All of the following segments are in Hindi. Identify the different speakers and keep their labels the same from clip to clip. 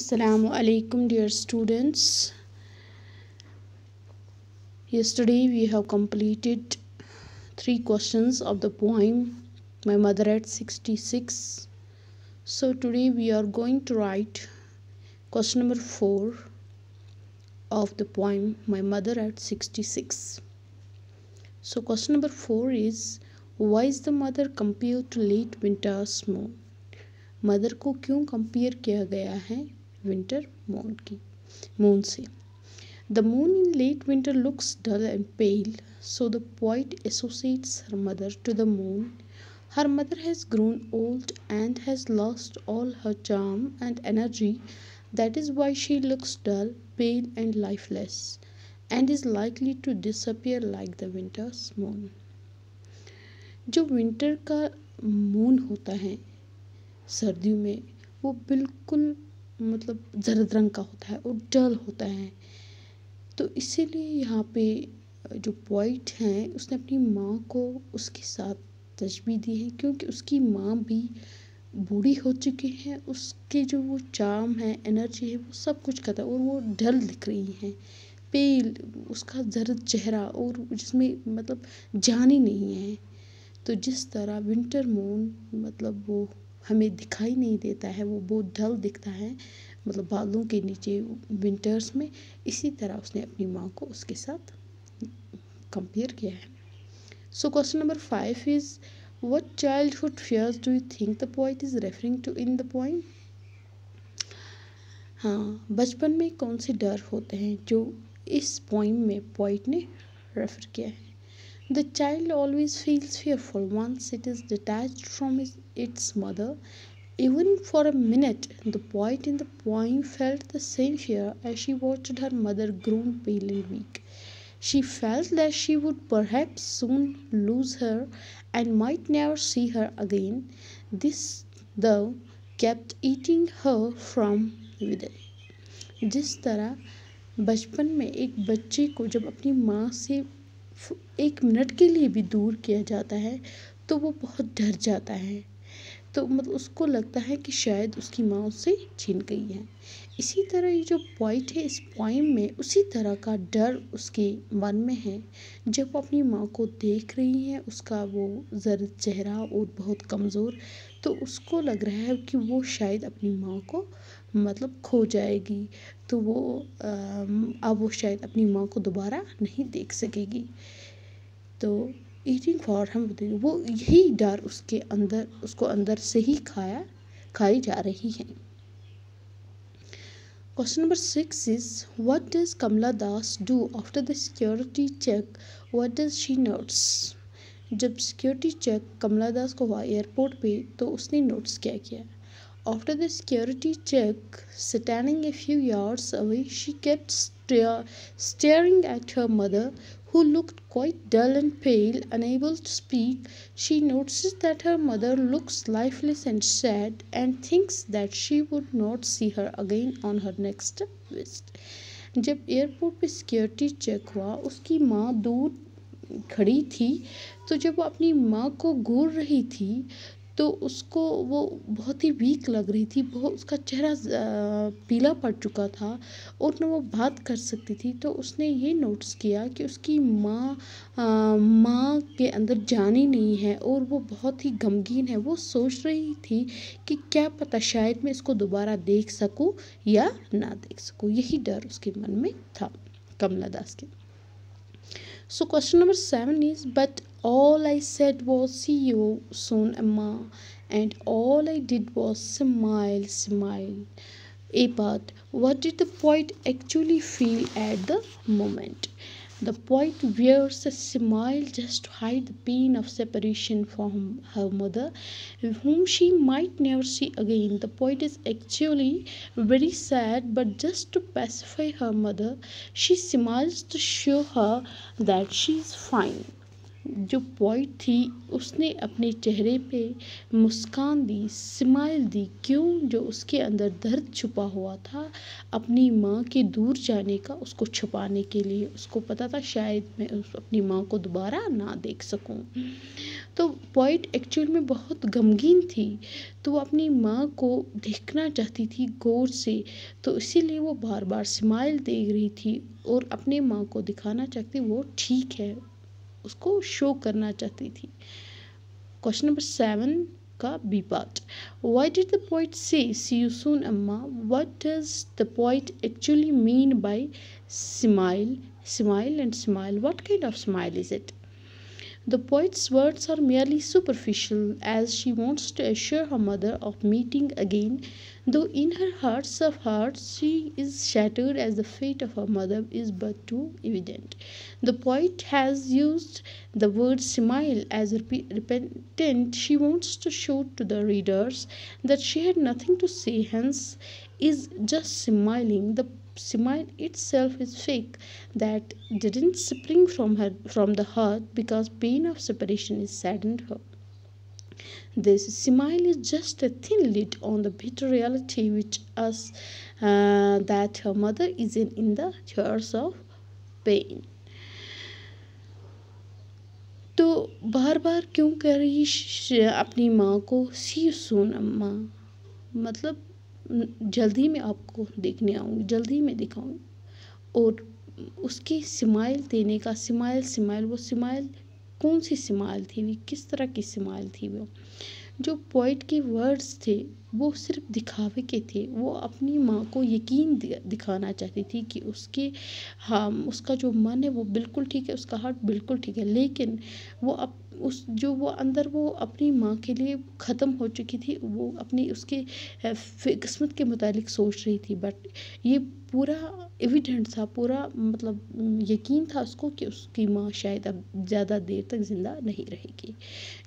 Speaker 1: Assalamu alaikum, dear students. Yesterday we have completed 3 questions of the poem My Mother at 66. So today we are going to write question number 4 of the poem My Mother at 66. So question number 4 is, why is the mother compared to late winter's moon? Mother को क्यों कंपेयर किया गया है विंटर मून से? The moon in late winter looks dull and pale, so the poet associates her mother to the moon. Her mother has grown old and has lost all her charm and energy. That is why she looks dull, pale and lifeless, and is likely to disappear like the winter's moon. जो विंटर का मून होता है सर्दियों में, वो बिल्कुल जर्द रंग का होता है और डल होता है। तो इसीलिए यहाँ पे जो पोइट हैं उसने अपनी माँ को उसके साथ तशबीह दी है, क्योंकि उसकी माँ भी बूढ़ी हो चुकी है। उसके जो वो चार्म है, एनर्जी है, वो सब कुछ खत्म और वो डल दिख रही है, पेल, उसका जर्द चेहरा और जिसमें जान ही नहीं है। तो जिस तरह विंटर मून वो हमें दिखाई नहीं देता है, वो बहुत डल दिखता है बादलों के नीचे विंटर्स में, इसी तरह उसने अपनी माँ को उसके साथ कंपेयर किया है। So question number 5 is, what childhood fears do you think the poet is referring to in the poem? हाँ, बचपन में कौन से डर होते हैं जो इस पोएम में पोएट ने रेफर किया है? The child always feels fearful once it is detached from its mother. Even for a minute, the poet in the poem felt the same fear as she watched her mother grown pale and weak. She felt that she would perhaps soon lose her and might never see her again. This, though, kept eating her from within. जिस तरह बचपन में एक बच्चे को जब अपनी माँ से 1 मिनट के लिए भी दूर किया जाता है तो वो बहुत डर जाता है। तो उसको लगता है कि शायद उसकी माँ उससे छीन गई है। इसी तरह ये जो पोएट है इस पोएम में उसी तरह का डर उसके मन में है। जब वो अपनी माँ को देख रही है, उसका वो जर्द चेहरा और बहुत कमज़ोर, तो उसको लग रहा है कि वो शायद अपनी माँ को खो जाएगी। तो वो अब वो शायद अपनी माँ को दोबारा नहीं देख सकेगी। तो ईटिंग फॉर हम वो यही डर उसको अंदर से ही खाई जा रही है। Question number 6 is, what does Kamala Das do after the security check? What does she notice? जब सिक्योरिटी चेक कमला दास को हुआ एयरपोर्ट पे, तो उसने नोट्स क्या किया? After the security check, standing a few yards away, she kept staring at her mother, who looked quite dull and pale, unable to speak. She notices that her mother looks lifeless and sad, and thinks that she would not see her again on her next visit. जब एयरपोर्ट पे सिक्योरिटी चेक हुआ, उसकी माँ दूर खड़ी थी। तो जब वो अपनी माँ को घूर रही थी तो उसको वो बहुत ही वीक लग रही थी, बहुत उसका चेहरा पीला पड़ चुका था और न वो बात कर सकती थी। तो उसने ये नोटिस किया कि उसकी माँ के अंदर जान ही नहीं है और वो बहुत ही गमगीन है। वो सोच रही थी कि क्या पता शायद मैं इसको दोबारा देख सकूं या ना देख सकूं। यही डर उसके मन में था कमला दास के। So question number 7 is, but all I said was see you soon, Amma, and all I did was smile. But what did the poet actually feel at the moment? The poet wears a smile just to hide the pain of separation from her mother, whom she might never see again. The poet is actually very sad, but just to pacify her mother, she smiles to show her that she is fine. जो पोइट थी उसने अपने चेहरे पे मुस्कान दी, स्माइल दी। क्यों? जो उसके अंदर दर्द छुपा हुआ था अपनी माँ के दूर जाने का, उसको छुपाने के लिए। उसको पता था शायद मैं अपनी माँ को दोबारा ना देख सकूं। तो पोइट एक्चुअल में बहुत गमगीन थी, तो वो अपनी माँ को देखना चाहती थी गौर से, तो इसीलिए वो बार बार स्माइल दे रही थी और अपनी माँ को दिखाना चाहती वो ठीक है, उसको शो करना चाहती थी। क्वेश्चन नंबर 7 का B part, why did the poet say see you soon Amma? What does the poet actually mean by smile? Smile and smile, what kind of smile is it? The poet's words are merely superficial, as she wants to assure her mother of meeting again, though in her hearts of hearts she is shattered, as the fate of her mother is but too evident. The poet has used the word smile as repentant. She wants to show to the readers that she had nothing to say, hence is just smiling. The smile itself is fake, that didn't spring from the heart, because pain of separation is saddened her. This smile is just a thin lid on the bitter reality which us that her mother is in the throes of pain. तो बार बार क्यों कह रही अपनी माँ को सी सून अम्मा, मतलब जल्दी में आपको देखने आऊँगी, जल्दी में दिखाऊँगी। और उसकी स्माइल देने का, स्माइल वो स्माइल कौन सी स्माइल थी, वो किस तरह की स्माइल थी? वो जो पोइट के वर्ड्स थे वो सिर्फ दिखावे के थे। वो अपनी माँ को यकीन दिखाना चाहती थी कि उसके, हाँ, उसका जो मन है वो बिल्कुल ठीक है, उसका हार्ट बिल्कुल ठीक है, लेकिन वो उस जो वो अंदर वो अपनी माँ के लिए ख़त्म हो चुकी थी, वो अपनी उसके किस्मत के मुतालिक सोच रही थी। बट ये पूरा एविडेंट था, पूरा मतलब यकीन था उसको कि उसकी माँ शायद अब ज़्यादा देर तक ज़िंदा नहीं रहेगी।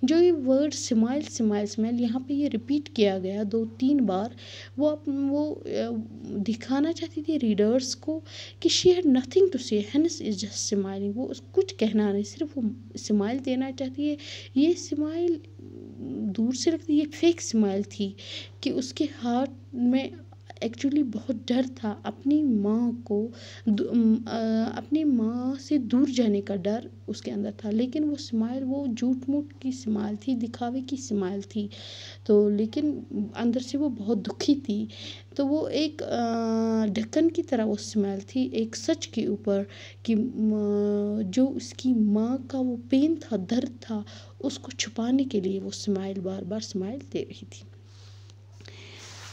Speaker 1: जो ये वर्ड स्माइल स्माइल स्माइल यहाँ पे ये रिपीट किया गया 2-3 बार, वो दिखाना चाहती थी रीडर्स को कि शी हैड नथिंग टू से, हेंस इज जस्ट स्माइलिंग। वो कुछ कहना नहीं, सिर्फ वो स्माइल देना चाहती है। ये स्माइल दूर से लगती, ये फेक स्माइल थी कि उसके हार्ट में एक्चुअली बहुत डर था, अपनी माँ को अपनी माँ से दूर जाने का डर उसके अंदर था। लेकिन वो स्माइल वो झूठ मूठ की स्माइल थी, दिखावे की स्माइल थी। तो लेकिन अंदर से वो बहुत दुखी थी। तो वो एक ढक्कन की तरह वो स्माइल थी, एक सच के ऊपर कि जो उसकी माँ का वो पेन था, दर्द था, उसको छुपाने के लिए वो स्माइल बार बार स्माइल दे रही थी।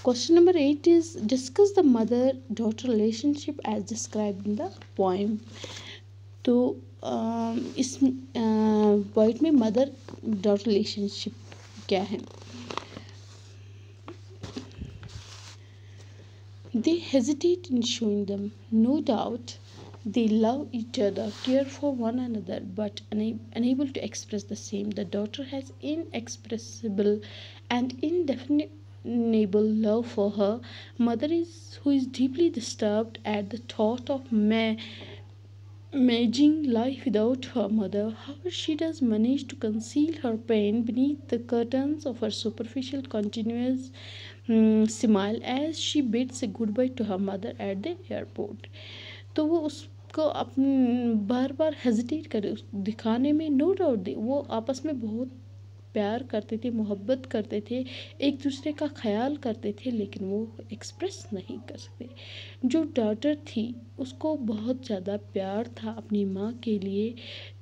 Speaker 1: Question number 8 is, discuss the mother-daughter relationship as described in the poem. तो इस पोइट में मदर डॉटर रिलेशनशिप क्या है? They hesitate in showing them. No doubt they love each other, care for one another, but unable to express the same. The daughter has inexpressible and indefinite love for her mother, who is deeply disturbed at the thought of managing life without her mother. However, she does manage to conceal her pain beneath the curtains of her superficial continuous smile as she bids a goodbye to her mother at the airport. तो वो उसको अपने बार बार हेजिटेट करे दिखाने में। नो डाउट वो आपस में बहुत प्यार करते थे, मोहब्बत करते थे, एक दूसरे का ख्याल करते थे, लेकिन वो एक्सप्रेस नहीं कर सकते। जो डॉटर थी उसको बहुत ज़्यादा प्यार था अपनी माँ के लिए,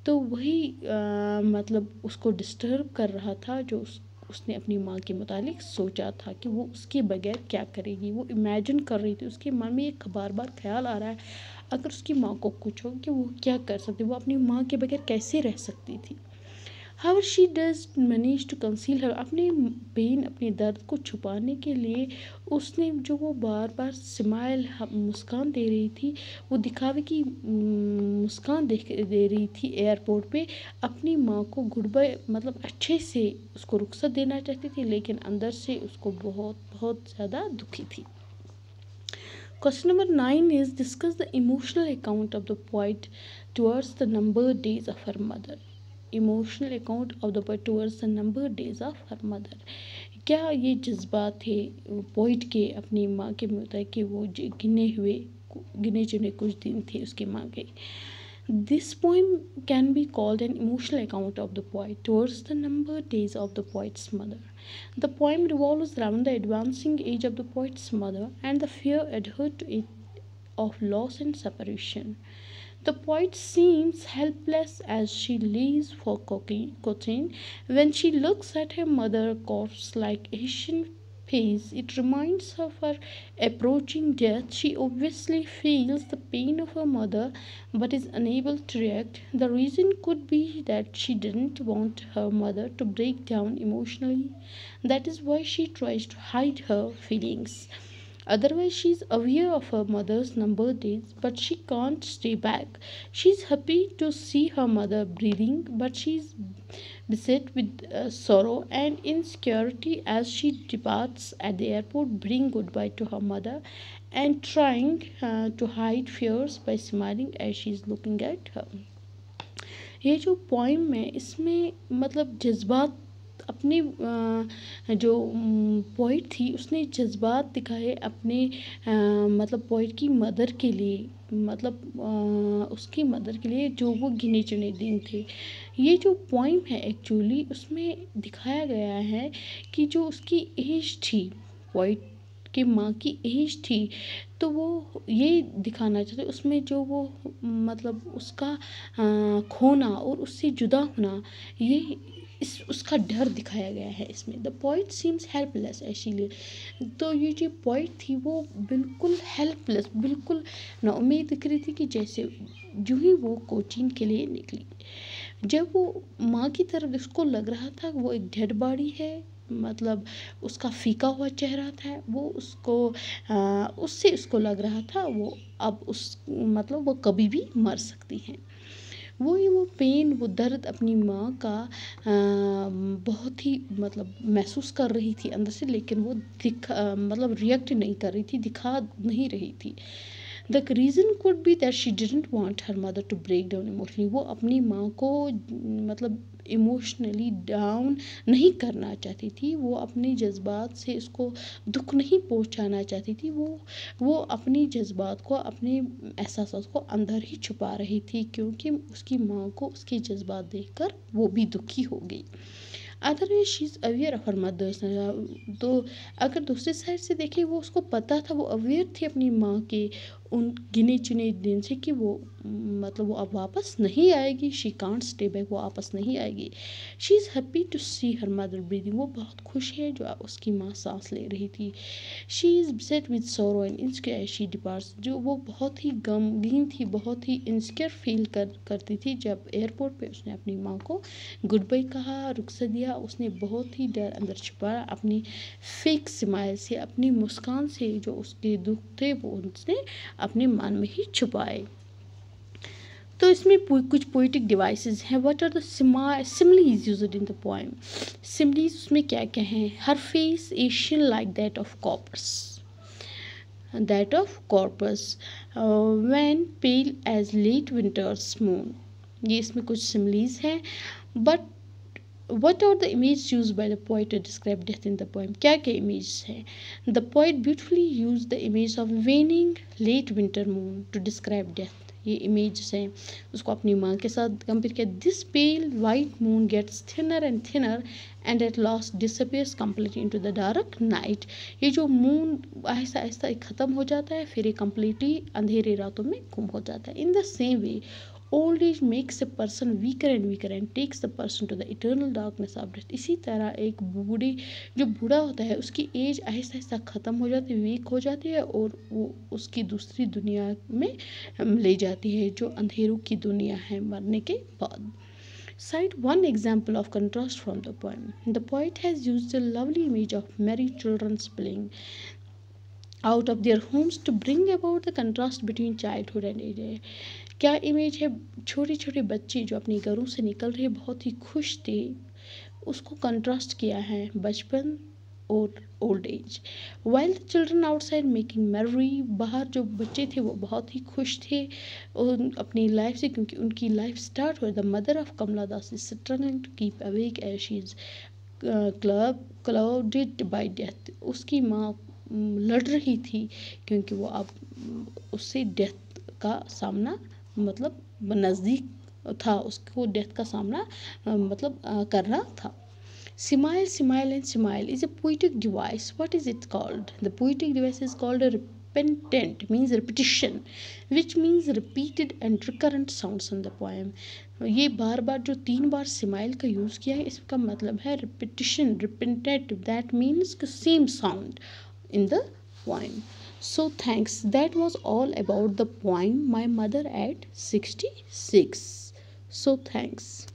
Speaker 1: तो वही मतलब उसको डिस्टर्ब कर रहा था, जो उसने अपनी माँ के मुतालिक सोचा था कि वो उसके बगैर क्या करेगी। वो इमेजिन कर रही थी, उसके मन में एक बार बार ख्याल आ रहा है, अगर उसकी माँ को कुछ हो कि वो क्या कर सकती, वो अपनी माँ के बगैर कैसे रह सकती थी। However, she does manage to conceal her, अपने पेन, अपने दर्द को छुपाने के लिए उसने जो वो बार बार स्माइल मुस्कान दे रही थी, वो दिखावे की मुस्कान दे रही थी एयरपोर्ट पे, अपनी माँ को गुड बाय मतलब अच्छे से उसको रुखसत देना चाहती थी, लेकिन अंदर से उसको बहुत बहुत ज़्यादा दुखी थी। Question number 9 is, discuss the emotional account of the poet towards the numbered days of her mother. Emotional account of the poet towards the number days of her mother. क्या ये जज्बात थे पोइट के अपनी माँ के मुताबिक कि वो गिने चुने कुछ दिन थे उसकी माँ के। This poem can be called an emotional account of the poet towards the numbered days of the poet's mother. The poem revolves around the advancing age of the poet's mother and the fear adhered to it of loss and separation. The poet seems helpless as she leaves for cotton. When she looks at her mother's corpse-like Asian face, it reminds her of her approaching death. She obviously feels the pain of her mother but is unable to react. The reason could be that she didn't want her mother to break down emotionally. That is why she tries to hide her feelings. Otherwise, she is aware of her mother's numbered days, but she can't stay back. She is happy to see her mother breathing, but she is beset with sorrow and insecurity as she departs at the airport, bidding goodbye to her mother and trying to hide fears by smiling as she is looking at her. ये जो पोइम है इसमें मतलब जज्बात अपने जो पोइट थी उसने जज्बात दिखाए अपने मतलब पोइट की मदर के लिए, मतलब उसकी मदर के लिए जो वो गिने चुने दिन थे। ये जो पोइम है एक्चुअली उसमें दिखाया गया है कि जो उसकी एज थी, पोइट की माँ की एज थी, तो वो ये दिखाना चाहते उसमें जो वो मतलब उसका खोना और उससे जुदा होना, ये उसका डर दिखाया गया है इसमें। The poet seems helpless actually, तो ये जो पोइट थी वो बिल्कुल हेल्पलेस, बिल्कुल ना उम्मीद दिख रही थी कि जैसे जो ही वो कोचिंग के लिए निकली, जब वो माँ की तरफ उसको लग रहा था वो एक डेड बॉडी है, मतलब उसका फीका हुआ चेहरा था, वो उसको उससे उसको लग रहा था वो अब उस मतलब वो कभी भी मर सकती हैं। वो पेन, वो दर्द अपनी माँ का बहुत ही मतलब महसूस कर रही थी अंदर से, लेकिन वो मतलब रिएक्ट नहीं कर रही थी, दिखा नहीं रही थी। The reason could be that she didn't want her mother to break down emotionally. वो अपनी माँ को मतलब इमोशनली डाउन नहीं करना चाहती थी, वो अपने जज्बात से उसको दुख नहीं पहुंचाना चाहती थी, वो अपनी जज्बात को, अपने एहसास को अंदर ही छुपा रही थी, क्योंकि उसकी माँ को उसके जज्बात देखकर वो भी दुखी हो गई। Otherwise she is aware of her mothers. तो अगर दूसरी साइड से देखें, वो उसको पता था, वो अवेयर थी अपनी माँ के उन गिने चुने दिन से कि वो मतलब वो अब वापस नहीं आएगी, शी कांट स्टे बैक, वो वापस नहीं आएगी। She is happy to see her mother breathing, वो बहुत खुश है जो उसकी माँ सांस ले रही थी। She is बेसेट with sorrow and insecure she departs, जो वो बहुत ही गमगीन थी, बहुत ही इनसिक्योर फील करती थी जब एयरपोर्ट पे उसने अपनी माँ को गुड बाय कहा, रुखसत दिया। उसने बहुत ही डर अंदर छुपाया अपनी फेक स्माइल से, अपनी मुस्कान से, जो उसके दुख थे वो उसने अपने मन में ही छुपाए। तो इसमें कुछ पोइटिक डिवाइसेस हैं। What are the similes used in the poem. Similes उसमें क्या क्या हैं। Her face ashen like that of corpse when pale as late winter's moon. ये इसमें कुछ सिमिलीज हैं। But what are the images used by the poet to describe death in the poem? क्या क्या images हैं? The poet beautifully used the image of waning late winter moon to describe death. ये images हैं, उसको अपनी माँ के साथ कंपेयर किया। This pale white moon gets thinner and thinner and at last disappears completely into the dark night. ये जो मून आहिस्ता आहिस्ता ख़त्म हो जाता है, फिर ये completely अंधेरे रातों में गुम हो जाता है। In the same way, old age makes a person weaker and weaker and takes the person to the eternal darkness of death. इसी तरह एक जो बूढ़ा होता है उसकी एज आहिस्ता आहिस्ता ख़त्म हो जाती है, वीक हो जाती है, और वो उसकी दूसरी दुनिया में ले जाती है, जो अंधेरों की दुनिया है मरने के बाद। Cite one example of contrast from the poem. The poet has used a lovely image of merry children playing out of their homes to bring about the contrast between childhood and age. क्या इमेज है, छोटे छोटे बच्चे जो अपने घरों से निकल रहे बहुत ही खुश थे, उसको कंट्रास्ट किया है बचपन or old age. While the children outside making merry, बाहर जो बच्चे थे वो बहुत ही खुश थे अपनी लाइफ से, क्योंकि उनकी लाइफ स्टार्ट हुई. The mother of Kamala Das is struggling to keep awake as she is clouded by death. उसकी माँ लड़ रही थी क्योंकि वो अब उससे डेथ का सामना मतलब नज़दीक था, उसको डेथ का सामना मतलब करना था. Smile, smile, and smile is a poetic device. What is it called? The poetic device is called a repentant, means repetition, which means repeated and recurrent sounds in the poem. ये बार बार जो 3 बार smile का यूज़ किया है इसका मतलब है repetition, repentant, that means the same sound in the poem. So thanks. That was all about the poem My Mother at 66. So thanks.